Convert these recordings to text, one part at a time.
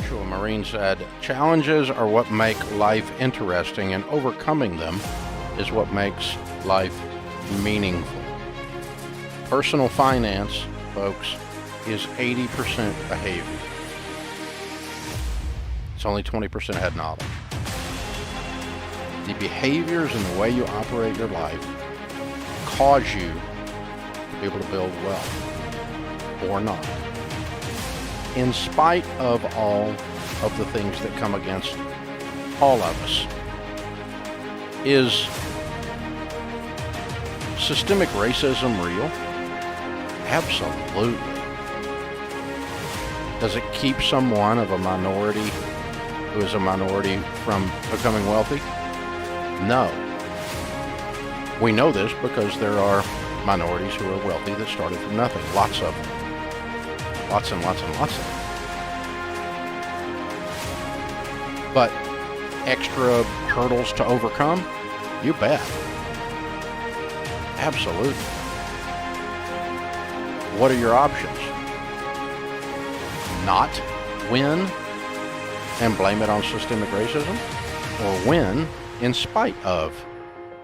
Joshua Marine said, "Challenges are what make life interesting, and overcoming them is what makes life meaningful." Personal finance, folks, is 80% behavior. It's only 20% head knowledge. The behaviors and the way you operate your life cause you to be able to build wealth or not, in spite of all of the things that come against all of us. Is systemic racism real? Absolutely. Does it keep someone of a minority who is a minority from becoming wealthy? No. We know this because there are minorities who are wealthy that started from nothing. Lots of them. Lots and lots and lots of them. But extra hurdles to overcome? You bet. Absolutely. What are your options? Not win and blame it on systemic racism, or win in spite of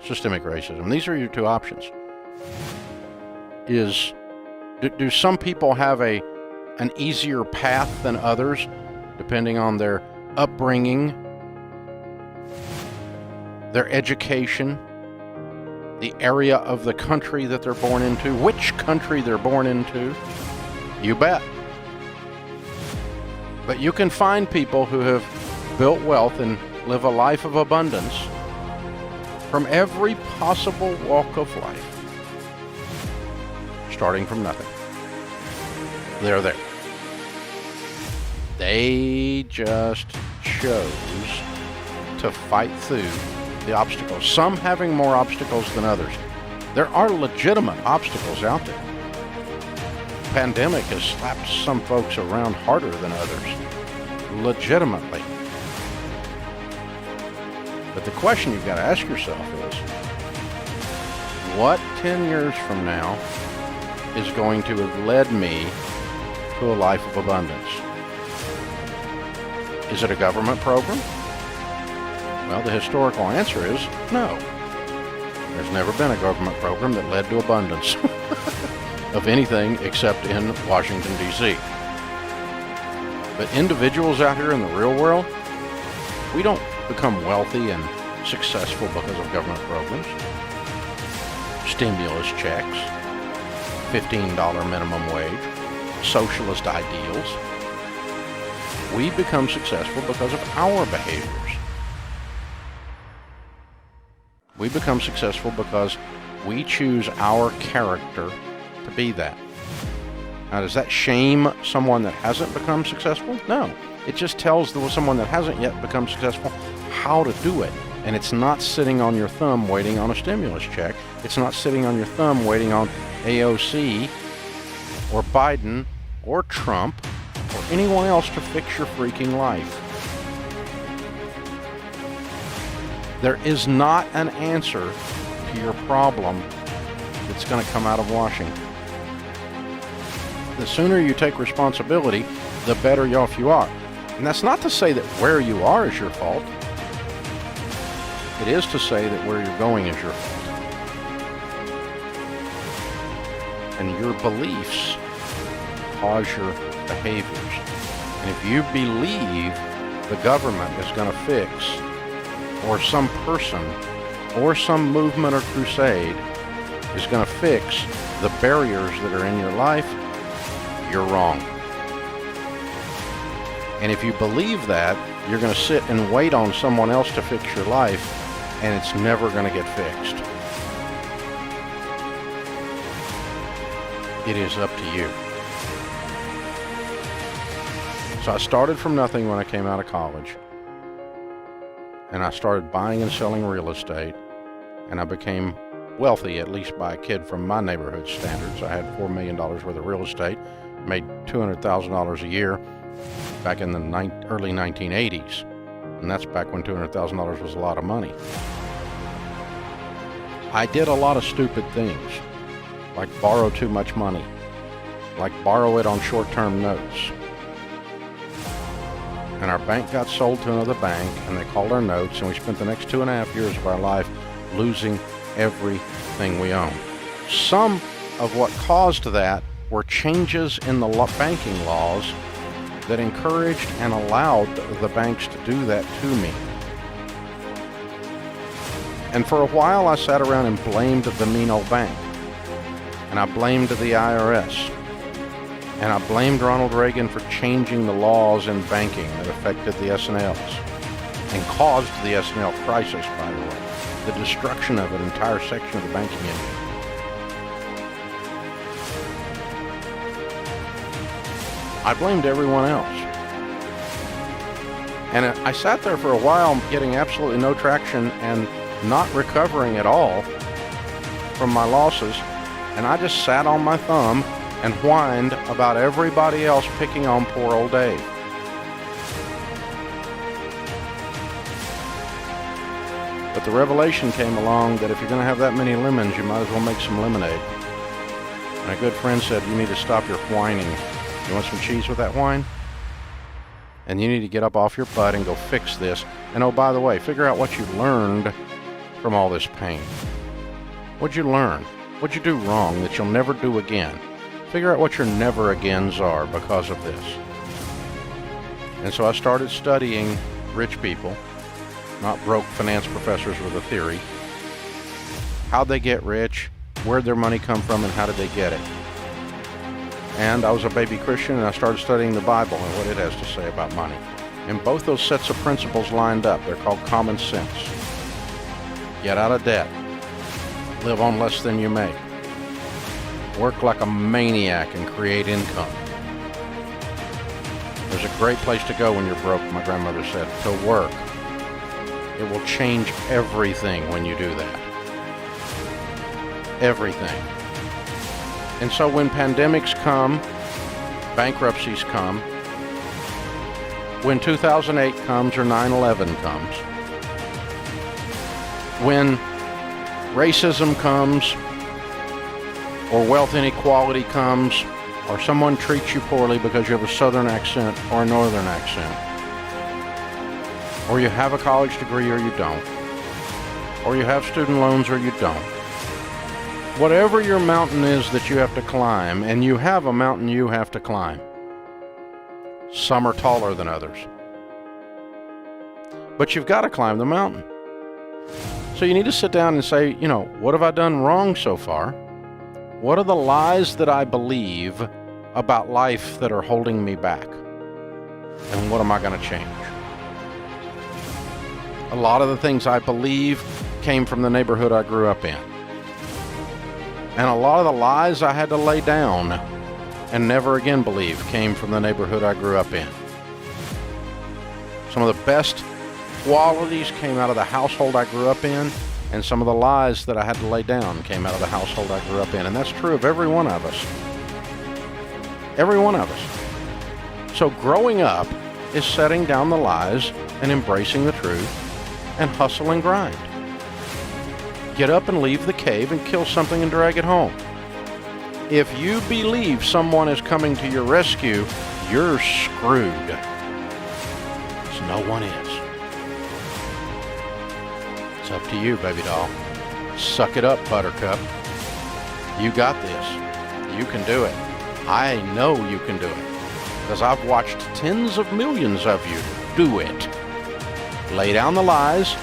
systemic racism? These are your two options. Do some people have an easier path than others, depending on their upbringing, their education, the area of the country that they're born into, which country they're born into? You bet. But you can find people who have built wealth and live a life of abundance from every possible walk of life, starting from nothing. They're there. They just chose to fight through the obstacles, some having more obstacles than others. There are legitimate obstacles out there. The pandemic has slapped some folks around harder than others, legitimately. But the question you've got to ask yourself is, what 10 years from now is going to have led me to a life of abundance? Is it a government program? Well, the historical answer is no. There's never been a government program that led to abundance of anything except in Washington, D.C. But individuals out here in the real world, we don't become wealthy and successful because of government programs, stimulus checks, $15 minimum wage, socialist ideals. We become successful because of our behaviors. We become successful because we choose our character to be that. Now, does that shame someone that hasn't become successful? No. It just tells someone that hasn't yet become successful how to do it. And it's not sitting on your thumb waiting on a stimulus check. It's not sitting on your thumb waiting on AOC or Biden or Trump or anyone else to fix your freaking life. There is not an answer to your problem that's going to come out of Washington. The sooner you take responsibility, the better off you are. And that's not to say that where you are is your fault. It is to say that where you're going is your fault. And your beliefs cause your behaviors. And if you believe the government is going to fix, or some person, or some movement or crusade is going to fix the barriers that are in your life, you're wrong. And if you believe that, you're going to sit and wait on someone else to fix your life, and it's never going to get fixed. It is up to you. So I started from nothing when I came out of college. And I started buying and selling real estate, and I became wealthy, at least by a kid from my neighborhood standards. I had $4 million worth of real estate, made $200,000 a year back in the early 1980s. And that's back when $200,000 was a lot of money. I did a lot of stupid things, like borrow too much money, like borrow it on short-term notes. and our bank got sold to another bank, and they called our notes, and we spent the next 2.5 years of our life losing everything we owned. Some of what caused that were changes in the banking laws that encouraged and allowed the banks to do that to me. And for a while, I sat around and blamed the mean old bank. And I blamed the IRS. And I blamed Ronald Reagan for changing the laws in banking that affected the S&Ls and caused the S&L crisis, by the way, the destruction of an entire section of the banking industry. I blamed everyone else. And I sat there for a while getting absolutely no traction and not recovering at all from my losses. And I just sat on my thumb and whined about everybody else picking on poor old Dave. But the revelation came along that if you're going to have that many lemons, you might as well make some lemonade. And a good friend said, you need to stop your whining. You want some cheese with that whine? And you need to get up off your butt and go fix this. And oh, by the way, figure out what you learned from all this pain. What'd you learn? What'd you do wrong that you'll never do again? Figure out what your never-agains are because of this. And so I started studying rich people, not broke finance professors with a theory. How'd they get rich? Where'd their money come from, and how did they get it? And I was a baby Christian, and I started studying the Bible and what it has to say about money. And both those sets of principles lined up. They're called common sense. Get out of debt. Live on less than you make. Work like a maniac and create income. There's a great place to go when you're broke, my grandmother said, to work. It will change everything when you do that. Everything. And so when pandemics come, bankruptcies come, when 2008 comes or 9/11 comes, when racism comes, or wealth inequality comes, or someone treats you poorly because you have a southern accent or a northern accent, or you have a college degree or you don't, or you have student loans or you don't. Whatever your mountain is that you have to climb, and you have a mountain you have to climb. Some are taller than others. But you've got to climb the mountain. So you need to sit down and say, what have I done wrong so far? What are the lies that I believe about life that are holding me back? And what am I going to change? A lot of the things I believe came from the neighborhood I grew up in. And a lot of the lies I had to lay down and never again believe came from the neighborhood I grew up in. Some of the best qualities came out of the household I grew up in, and some of the lies that I had to lay down came out of the household I grew up in. And that's true of every one of us. Every one of us. So growing up is setting down the lies and embracing the truth and hustle and grind. Get up and leave the cave and kill something and drag it home. If you believe someone is coming to your rescue, you're screwed. Because no one is. It's up to you, baby doll. Suck it up, Buttercup. You got this. You can do it. I know you can do it. Because I've watched tens of millions of you do it. Lay down the lies,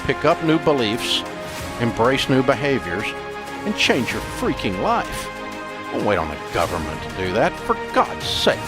pick up new beliefs, embrace new behaviors, and change your freaking life. Don't wait on the government to do that, for God's sakes.